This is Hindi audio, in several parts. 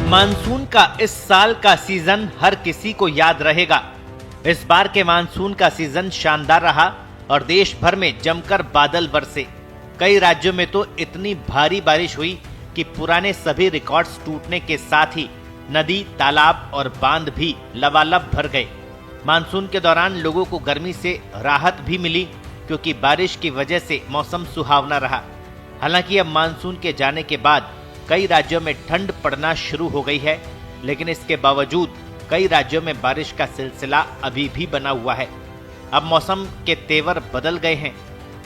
मानसून का इस साल का सीजन हर किसी को याद रहेगा। इस बार के मानसून का सीजन शानदार रहा और देश भर में जमकर बादल बरसे। कई राज्यों में तो इतनी भारी बारिश हुई कि पुराने सभी रिकॉर्ड्स टूटने के साथ ही नदी, तालाब और बांध भी लबालब भर गए। मानसून के दौरान लोगों को गर्मी से राहत भी मिली क्योंकि बारिश की वजह से मौसम सुहावना रहा। हालांकि अब मानसून के जाने के बाद कई राज्यों में ठंड पड़ना शुरू हो गई है, लेकिन इसके बावजूद कई राज्यों में बारिश का सिलसिला अभी भी बना हुआ है। अब मौसम के तेवर बदल गए हैं।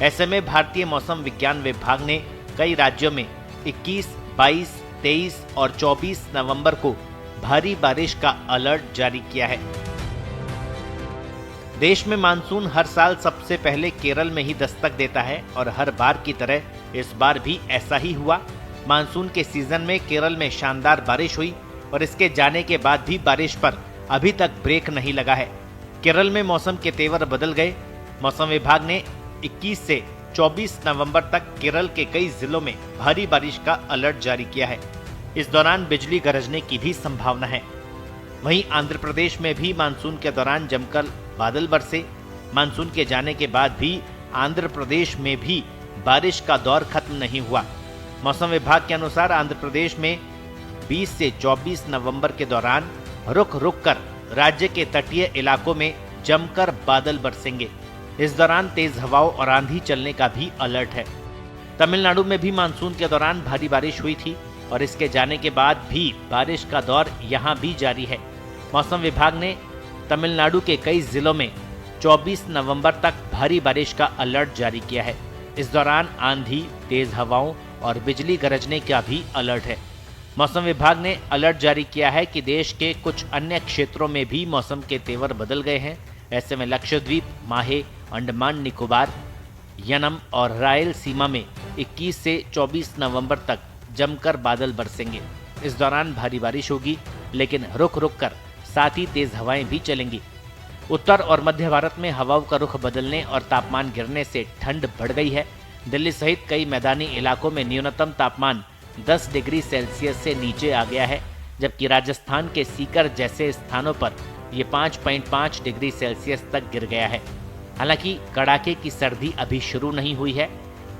ऐसे में भारतीय मौसम विज्ञान विभाग ने कई राज्यों में 21, 22, 23 और 24 नवंबर को भारी बारिश का अलर्ट जारी किया है। देश में मानसून हर साल सबसे पहले केरल में ही दस्तक देता है और हर बार की तरह इस बार भी ऐसा ही हुआ। मानसून के सीजन में केरल में शानदार बारिश हुई और इसके जाने के बाद भी बारिश पर अभी तक ब्रेक नहीं लगा है। केरल में मौसम के तेवर बदल गए। मौसम विभाग ने 21 से 24 नवंबर तक केरल के कई जिलों में भारी बारिश का अलर्ट जारी किया है। इस दौरान बिजली गरजने की भी संभावना है। वहीं आंध्र प्रदेश में भी मानसून के दौरान जमकर बादल बरसे। मानसून के जाने के बाद भी आंध्र प्रदेश में भी बारिश का दौर खत्म नहीं हुआ। मौसम विभाग के अनुसार आंध्र प्रदेश में 20 से 24 नवंबर के दौरान रुक रुक कर राज्य के तटीय इलाकों में जमकर बादल बरसेंगे। इस दौरान तेज हवाओं और आंधी चलने का भी अलर्ट है। तमिलनाडु में भी मानसून के दौरान भारी बारिश हुई थी और इसके जाने के बाद भी बारिश का दौर यहां भी जारी है। मौसम विभाग ने तमिलनाडु के कई जिलों में 24 नवंबर तक भारी बारिश का अलर्ट जारी किया है। इस दौरान आंधी, तेज हवाओं और बिजली गरजने का भी अलर्ट है। मौसम विभाग ने अलर्ट जारी किया है कि देश के कुछ अन्य क्षेत्रों में भी मौसम के तेवर बदल गए हैं। ऐसे में लक्षद्वीप, माहे, अंडमान निकोबार, यनम और रायल सीमा में 21 से 24 नवंबर तक जमकर बादल बरसेंगे। इस दौरान भारी बारिश होगी, लेकिन रुक रुक कर साथ ही तेज हवाएं भी चलेंगी। उत्तर और मध्य भारत में हवाओं का रुख बदलने और तापमान गिरने से ठंड बढ़ गई है। दिल्ली सहित कई मैदानी इलाकों में न्यूनतम तापमान 10 डिग्री सेल्सियस से नीचे आ गया है, जबकि राजस्थान के सीकर जैसे स्थानों पर ये 5.5 डिग्री सेल्सियस तक गिर गया है। हालांकि कड़ाके की सर्दी अभी शुरू नहीं हुई है।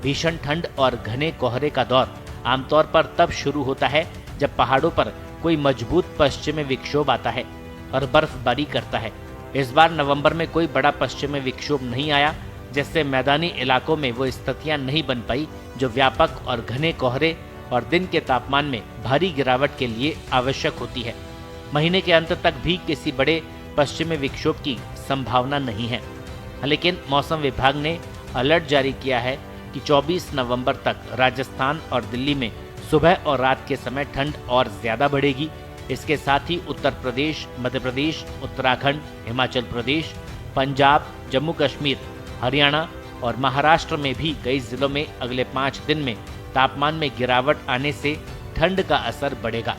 भीषण ठंड और घने कोहरे का दौर आमतौर पर तब शुरू होता है जब पहाड़ों पर कोई मजबूत पश्चिमी विक्षोभ आता है और बर्फबारी करता है। इस बार नवंबर में कोई बड़ा पश्चिमी विक्षोभ नहीं आया, जिससे मैदानी इलाकों में वो स्थितियां नहीं बन पाई जो व्यापक और घने कोहरे और दिन के तापमान में भारी गिरावट के लिए आवश्यक होती है। महीने के अंत तक भी किसी बड़े पश्चिमी विक्षोभ की संभावना नहीं है, लेकिन मौसम विभाग ने अलर्ट जारी किया है कि 24 नवंबर तक राजस्थान और दिल्ली में सुबह और रात के समय ठंड और ज्यादा बढ़ेगी। इसके साथ ही उत्तर प्रदेश, मध्य प्रदेश, उत्तराखंड, हिमाचल प्रदेश, पंजाब, जम्मू कश्मीर, हरियाणा और महाराष्ट्र में भी कई जिलों में अगले 5 दिन में तापमान में गिरावट आने से ठंड का असर बढ़ेगा।